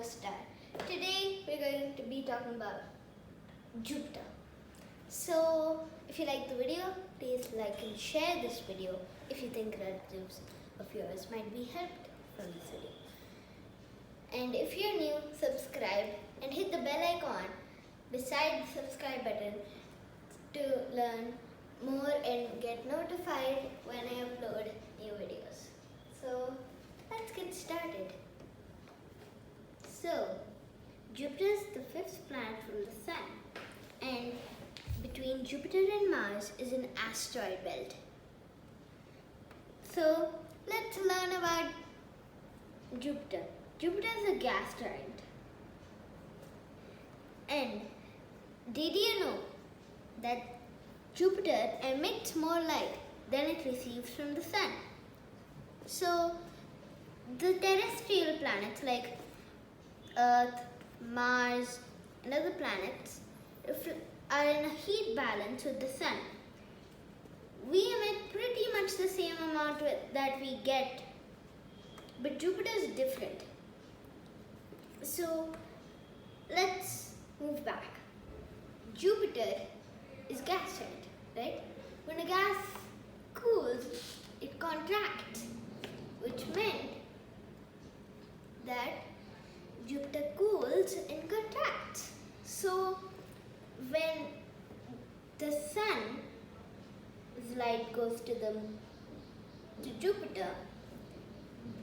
star. Today we're going to be talking about Jupiter. So if you like the video, please like and share this video if you think relatives of yours might be helped from this video. And if you're new, subscribe and hit the bell icon beside the subscribe button to learn more and get notified when I upload new videos. So let's get started. So Jupiter is the fifth planet from the Sun, and between Jupiter and Mars is an asteroid belt. So let's learn about Jupiter. Jupiter is a gas giant. And did you know that Jupiter emits more light than it receives from the Sun? So the terrestrial planets like Earth, Mars and other planets are in a heat balance with the Sun. We emit pretty much the same amount that we get, but Jupiter is different. So let's move back. Jupiter is gas giant, right? When a gas cools, it contracts, which meant that Jupiter cools and contracts. So when the Sun's light goes to Jupiter,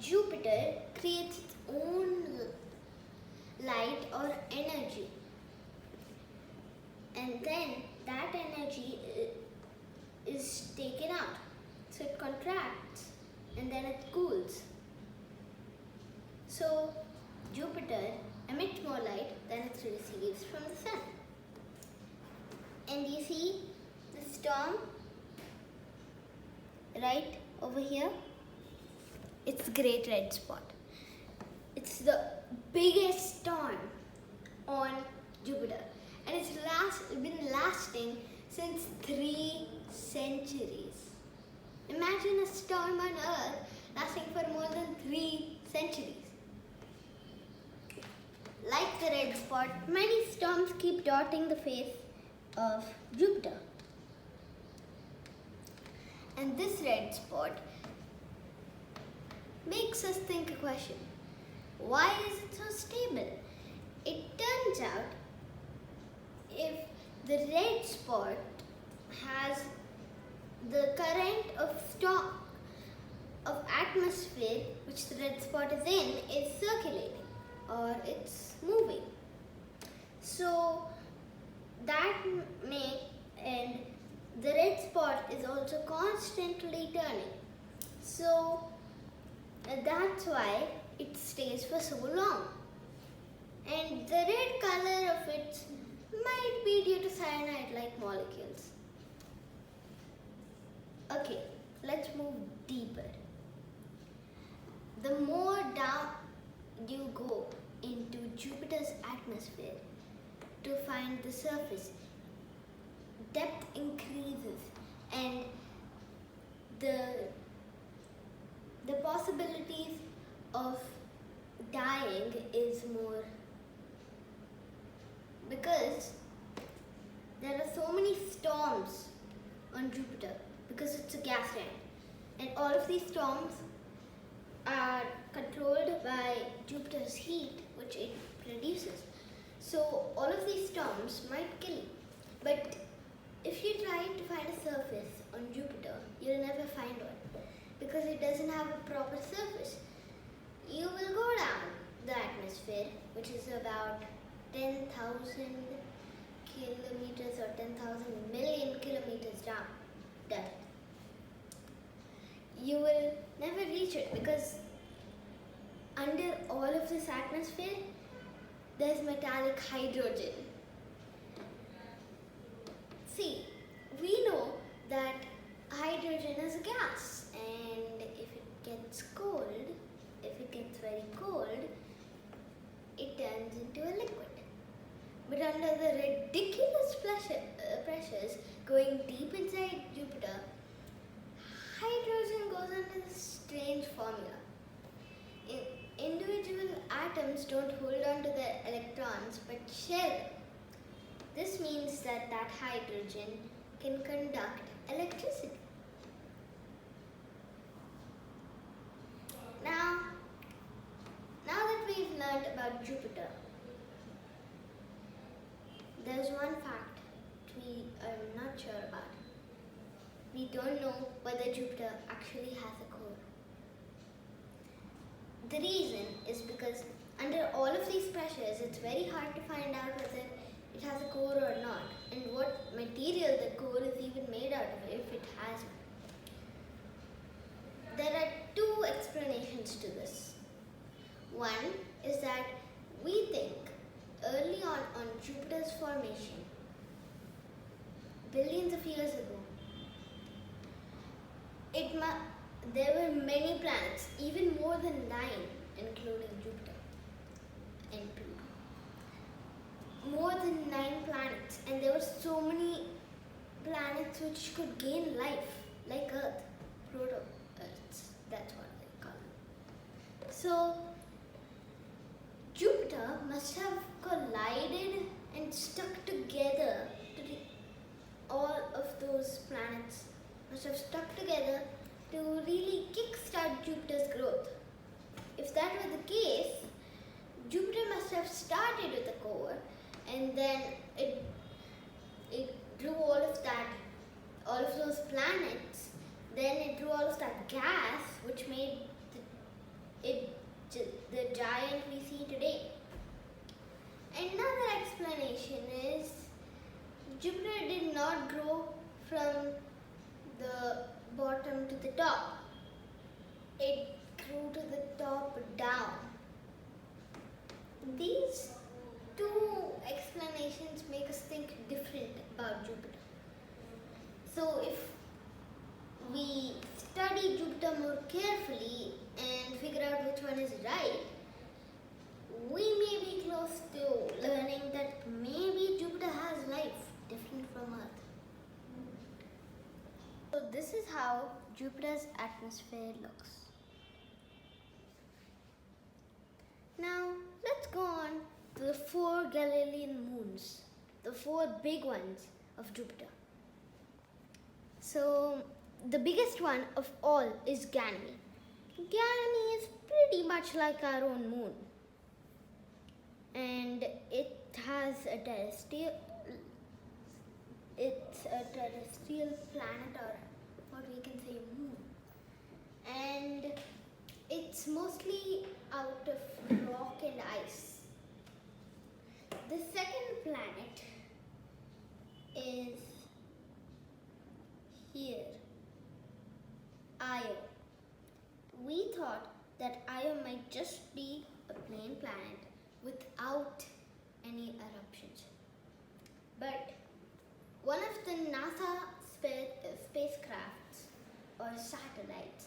Jupiter creates its own light or energy, and then that energy is taken out, so it contracts and then it cools. So Jupiter emits more light than it receives from the Sun. And you see the storm right over here? It's the Great Red Spot. It's the biggest storm on Jupiter, and it's been lasting since 3 centuries. Imagine a storm on Earth lasting for more than 3 centuries. Like the red spot, many storms keep dotting the face of Jupiter. And this red spot makes us think a question. Why is it so stable? It turns out if the red spot has the current of atmosphere which the red spot is in is circulating or it's moving. So that and the red spot is also constantly turning. So that's why it stays for so long. And the red color of it might be due to cyanide-like molecules. Okay, let's move deeper. The more down you go into Jupiter's atmosphere to find the surface, depth increases and the possibilities of dying is more, because there are so many storms on Jupiter because it's a gas giant, and all of these storms are controlled by Jupiter's heat which it produces. So all of these storms might kill you, but if you try to find a surface on Jupiter, you'll never find one because it doesn't have a proper surface. You will go down the atmosphere, which is about 10,000 kilometers or 10,000 million kilometers down depth. You will never reach it because under all of this atmosphere, there's metallic hydrogen. See, we know that hydrogen is a gas, and if it gets very cold, it turns into a liquid. But under the ridiculous pressures going deep inside Jupiter, hydrogen goes under this strange formula. Individual atoms atoms don't hold on to their electrons but share them. This means that hydrogen can conduct electricity. Now that we've learned about Jupiter, there's one fact we are not sure about. We don't know whether Jupiter actually has a core. The reason is because under all of these pressures, it's very hard to find out whether it has a core or not, and what material the core is even made out of if it has one. There are two explanations to this. One is that we think early on Jupiter's formation, billions of years ago, there were many planets, even more than 9, including Jupiter and Pluto. More than 9 planets, and there were so many planets which could gain life, like Earth, proto-Earths, that's what they call them. So, Jupiter must have collided and stuck together. All of those planets must have stuck together to really kickstart Jupiter's growth. If that were the case, Jupiter must have started with a core, and then it drew all of those planets, then it drew all of that gas which made the giant we see today. Another explanation is Jupiter did not grow from the bottom to the top. It grew to the top down. These two explanations make us think different about Jupiter. So if we study Jupiter more carefully and figure out which one is right, we may be close to learning that maybe Jupiter has life different from Earth. So this is how Jupiter's atmosphere looks. Now let's go on to the 4 Galilean moons, the 4 big ones of Jupiter. So the biggest one of all is Ganymede. Ganymede is pretty much like our own moon, and it's a terrestrial planet, or what we can say moon, and it's mostly out of rock and ice. The second planet is here, Io. We thought that Io might just be a plain planet without any eruptions. But one of the NASA spacecrafts or satellites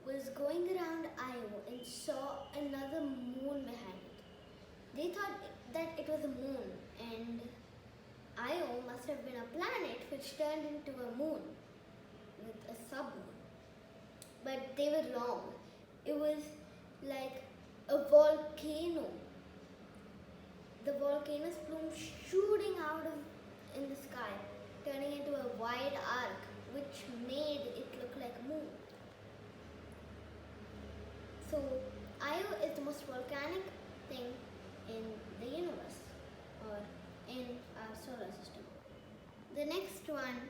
was going around Io and saw another moon behind it. They thought that it was a moon, and Io must have been a planet which turned into a moon with a submoon. But they were wrong. It was like a volcano. The volcano's plume shooting out in the sky, turning into a wide arc, which made it look like a moon. So Io is the most volcanic thing in the universe, or in our solar system. The next one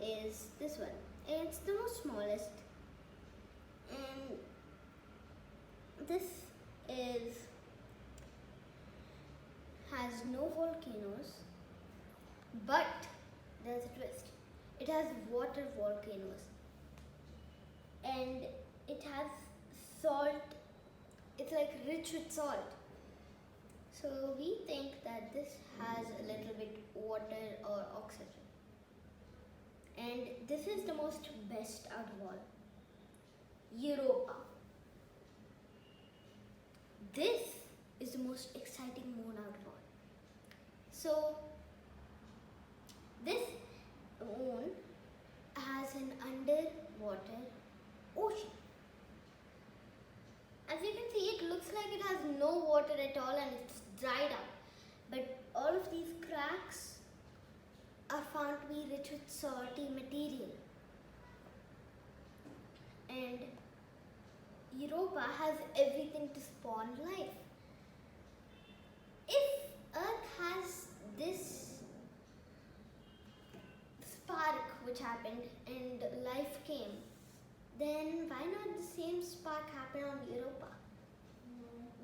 is this one. It's the most smallest, and this has no volcanoes, but there's a twist. It has water volcanoes, and it has salt. It's like rich with salt. So we think that this has a little bit water or oxygen. And this is the most best out of all, Europa. This is the most exciting moon out of all. So this moon has an underwater ocean. As you can see, it looks looks like it has no water at all and it's dried up. But all of these cracks are found to be rich with salty material. And Europa has everything to spawn life. If Earth has this spark which happened and life came, then why not the same spark happen on Europa?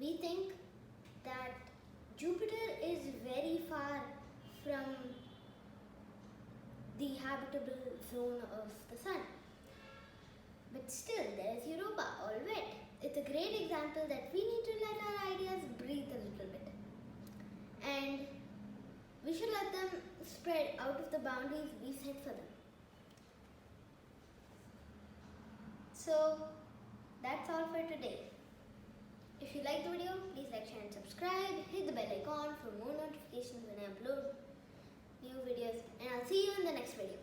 We think that Jupiter is very far from the habitable zone of the Sun. But still, there is Europa, all wet. It's a great example that we need to let our ideas breathe a little bit. And we should let them spread out of the boundaries we set for them. So, that's all for today. If you like the video, please like, share and subscribe. Hit the bell icon for more notifications when I upload new videos. And I'll see you in the next video.